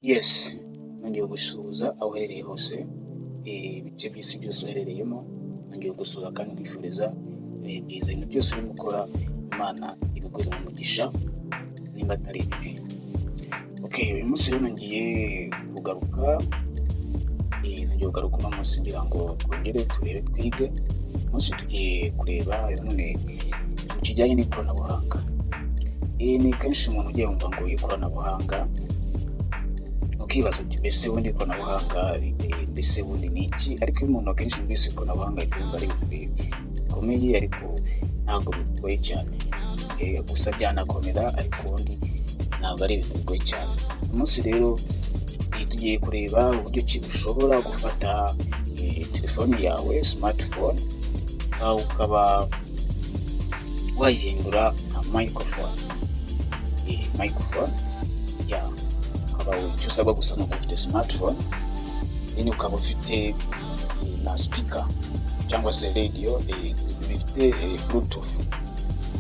Yes, nongeye gusuhuza aho uherereye hose, ibice by'isi byose uherereyemo, nongeye gusuhuza kandi nkwifuriza ibihe byiza. Ibintu byose urimo ukora Imana ibiguhe umugisha nimba atari ibibi. Okay, uyu munsi rero nongeye kugaruka uno munsi ngira ngo twongere turebe twige. Umunsi tugiye kureba none mu kijyanye n'ikoranabuhanga. Ni kenshi umuntu ugiye wumva ngo ikoranabuhanga ukibaza uti mbese ubundi ikoranabuhanga mbese ubundi ni iki? Ariko iyo umuntu akenshi yumvise ikoranabuhanga yumva ari ibintu bikomeye ariko ntabwo bigoye cyane. Gusa byanakomera ariko ubundi ntabwo ari ibintu bigoye cyane. Umunsi rero tugiye kureba uburyo ki ushobora gufata telefone yawe smartphone ukaba wayihindura nka microphone. Icyo usabwa gusa ni uko ufite smartphone, ukaba ufite na speaker cyangwa se radio bifite bluetooth.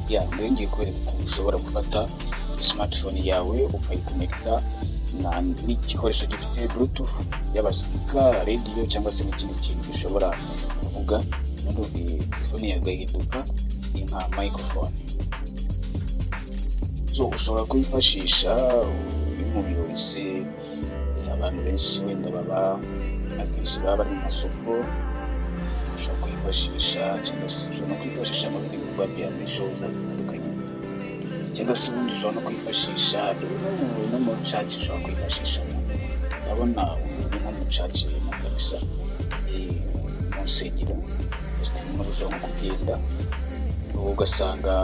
Mbere ngiye kubereka ukuntu ushobora gufata smartphone yawe ukayikonekita n'igikoresho gifite bluetooth, yaba speaker, radio cyangwa se n'ikindi kintu gishobora kuvuga, telefone yawe igahinduka nka microphone. Ushobora kuyifashisha mu birori, abantu benshi wenda akenshi baba bari mu masoko, ushobora kuyifashisha cyangwa se ushobora no kwifashisha mu bindi bikorwa bya shows bitandukanye, cyangwa se ubundi ushobora no kwifashisha no mu church. Ushobora kwifashisha urabona umuntu nko mu church mu kanisa, mu nsengero ushobora no kugenda ugasanga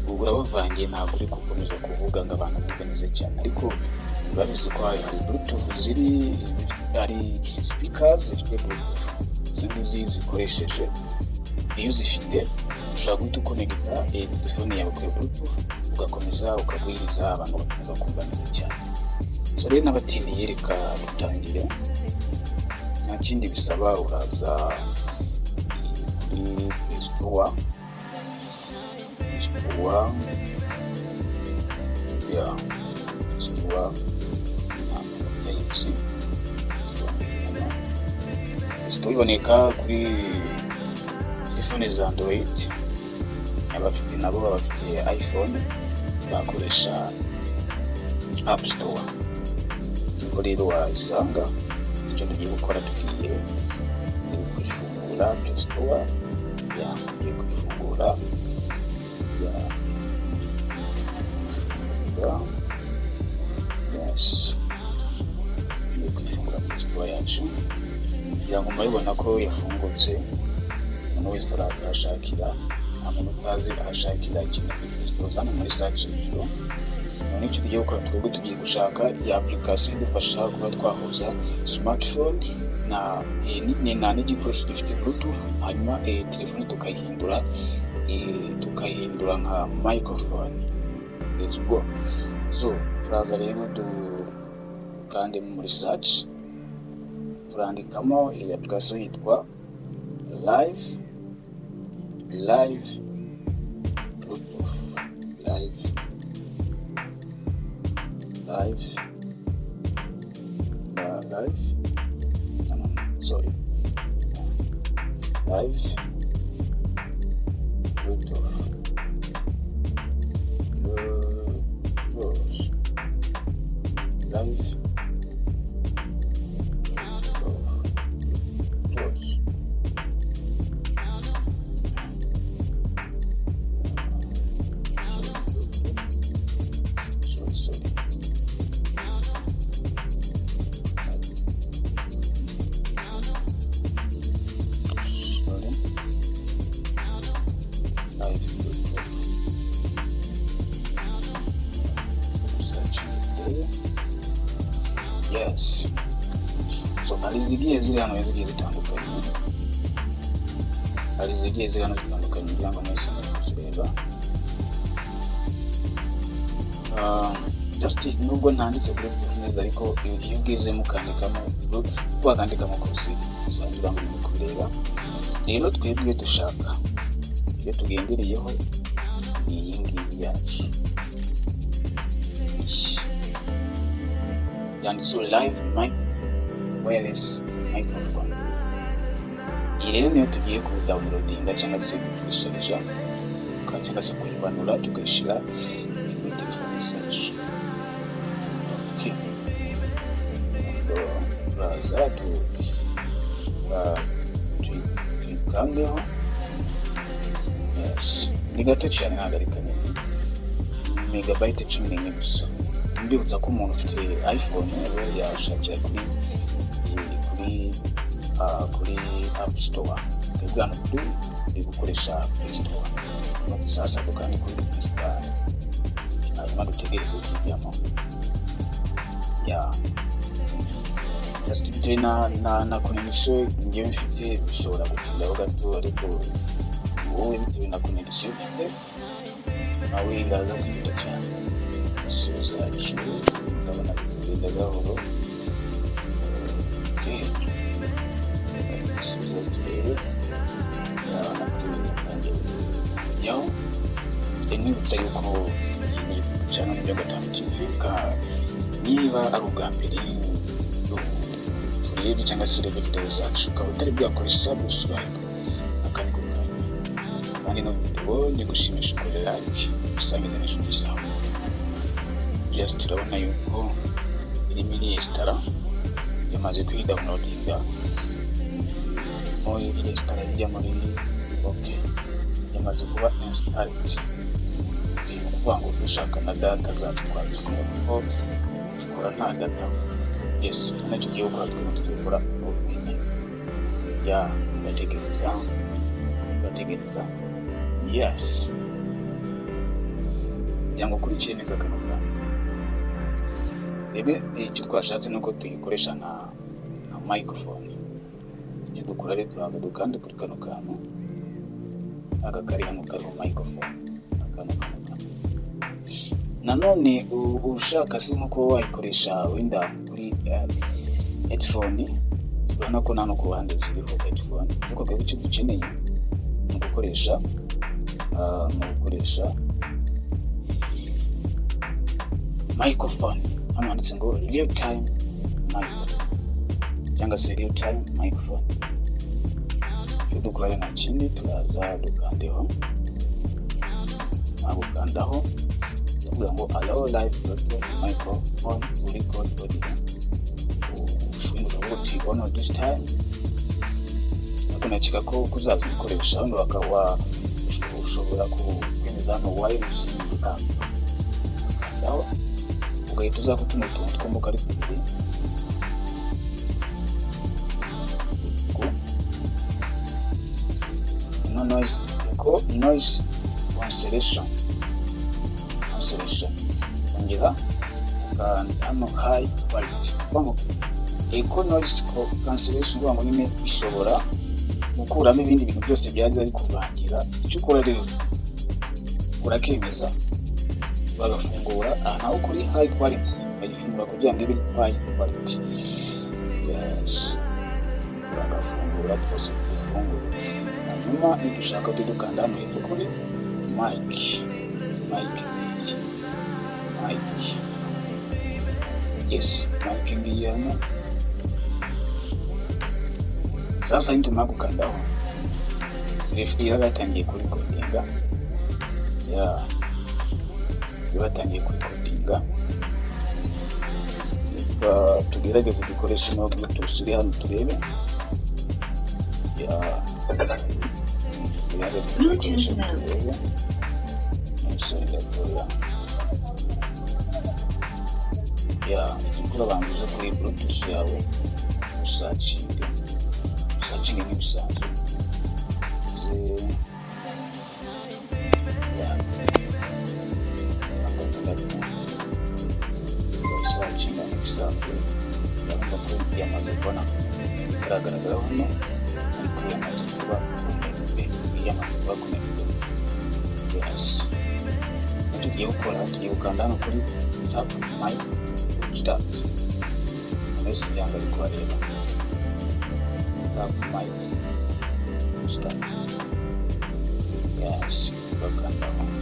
urabavangiye, ntabwo uri gukomeza kuvuga ngo abantu bumve neza cyane, ariko urabizi ko hari bluetooth hari speakers zifite bluetooth n'izi zikoresheje. Iyo uzifite ushobora guhita ukonekita telefone yawe kuri bluetooth ugakomeza ukabwiriza abantu bagakomeza kumva neza cyane. Rero n'abatindiye reka dutangire, nta kindi bisaba, uraza kuri Play Store iboneka kuri telefone za Android. Abafite iPhone bakoresha App Store. Ubwo rero wayisanga. Icyo tugiye gukora, tugiye kwifungura Play Store, tugiye kwifungura kwifungura Play Store yacu kugira ngo murabibona ko yafungutse. Umuntu wese arahashakira, nta muntu utazi ahashakira ikintu kuri Play Store. Zana muri search rero nicyo tugiye gukora. Twebwe tugiye gushaka iyi application idufasha kuba twahuza smartphone n'igikoresho gifite bluetooth, hanyuma telefone tukayihindura nka microphone. Let's go. Turaza rero dukande muri search, turandikamo iyi application yitwa live bluetooth, live bluetooth. Yes. Hari izigiye ziri hano zigiye zitandukanye. Kugira ngo mwese muzireba. Just nubwo ntanditse kuri bluetooth neza, ariko iyo ugezemo ukandikamo wakandikamo kursi kugira ngo mukureba. Rero twebwe dushaka iyo tugendereyeho iyi ngiyi yacu. yanditseho live wireless microphone. Iyi rero niyo tugiye kudownloadinga cyangwa se kuyisharija cyangwa se kuyibanura tukayishyira muri telefone zacu. Turaza tuyikangeho. Ni gato cyane ntabwo ari kanini, megabyte 11 gusa. Mbibutsa ko umuntu ufite iPhone rero yashakira kuri App Store, ukabwana kuri gukoresha Play Store. Sasa dukani kuri install, hanyuma dutegereze kijyamo. Just bitewe na connection ngiye mfite bishobora gutindaho gato, ariko wowe bitewe na connection ufite nawe ndaza kwihuta cyane. Zacu ndabona tugenda gahoro. Nibutsa yuko cyane mu byo gatanu TV niba ari ubwa mbere turebe cyangwa se urebe video zacu ukaba utari bwakora subscribe akandi kandi no video ni gushimisha kuri like usangiza n'inshuti zawe. Just turabona yuko iri muri Instagram yamaze kuyidownloadinga muri Instagram ijya muri yamaze kuba installed. Kuvuga ngo dushaka na data zacu twazifunga kuko dukora nta data. Yes, nacyo giye gukora tukora ubumenyi. Bategereza. Yes. Yango kurikire neza kano kantu. Icyo twashatse nuko tuyikoresha na microphone. Icyo dukora rero turaza dukande kuri kano kantu. Agakari hano kariho microphone. Nanone ushaka se nko wayikoresha wenda kuri headphone, ubona ko nano ku ruhande ziriho headphone. Uko bwo icyo dukeneye mu gukoresha microphone. Hano handitse ngo real time microphone cyangwa se real time microphone. Icyo dukora na kindi turaza dukandeho. Abukandaho tuvuga ngo allow live broadcast microphone to record audio. Ushobora kubona this time nakunda ko kuzabikoresha hano bakaba ushobora kwemeza no wireless app. Naho ugahita uza kutuma utuntu tw'umuka ari kuri noise cancellation. Ongera hano high quality. Eco noise cancellation ngo nyine ishobora gukuramo ibindi bintu byose byaje ari kuvangira. Icyo ukora rero urakemeza bagafungura aho kuri high quality, bagifungura kugira ngo ibe high quality. Yes, bagafungura twose dufungura. Hanyuma dushaka dukanda hano hepfo kuri mic. Yes, mic ngiye hano. Sasa nituma gukandaho. Refira gatangiye kuri codinga. Batangiye kuri codinga. Tugerageze dukoresha no Bluetooth iri hano turebe. Ikikura banguza kuri Bluetooth yawe usacinge nk'ibisanzwe. Usacinga nk'ibisanzwe. Urabona ko yamaze kubona igaragara hano, ariko yamaze kuba connected. Yes. Tugiye gukanda hano kuri tap mic start. Mbese yanga ari kubareba. Tap mic start. Yes, bakanda hano.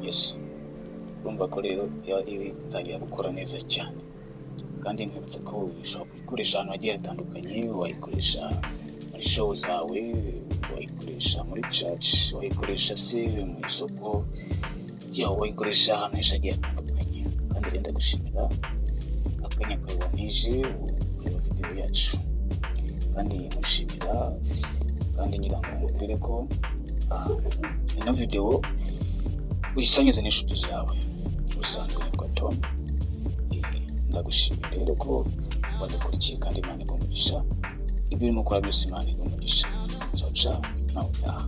yes, urumva ko rero itangira gukora neza cyane, kandi nkibutsa ko ushobora kuyikoresha ahantu hagiye hatandukanye, wayikoresha muri show zawe, wayikoresha muri church, wayikoresha se mu isoko, wayikoresha ahantu henshi hagiye hatandukanye. Kandi rero ndagushimira akanya kawe wanije kureba video yacu, kandi nkushimira kandi ngira ngo nkubwire ko ino video uyisangize n'inshuti zawe. Usanzwe nitwa Tom, ndagushimira rero ko wadukurikiye, kandi Imana igumugisha ibyo urimo ukora byose. Imana igumugisha. Ciao ciao, nawe utaha.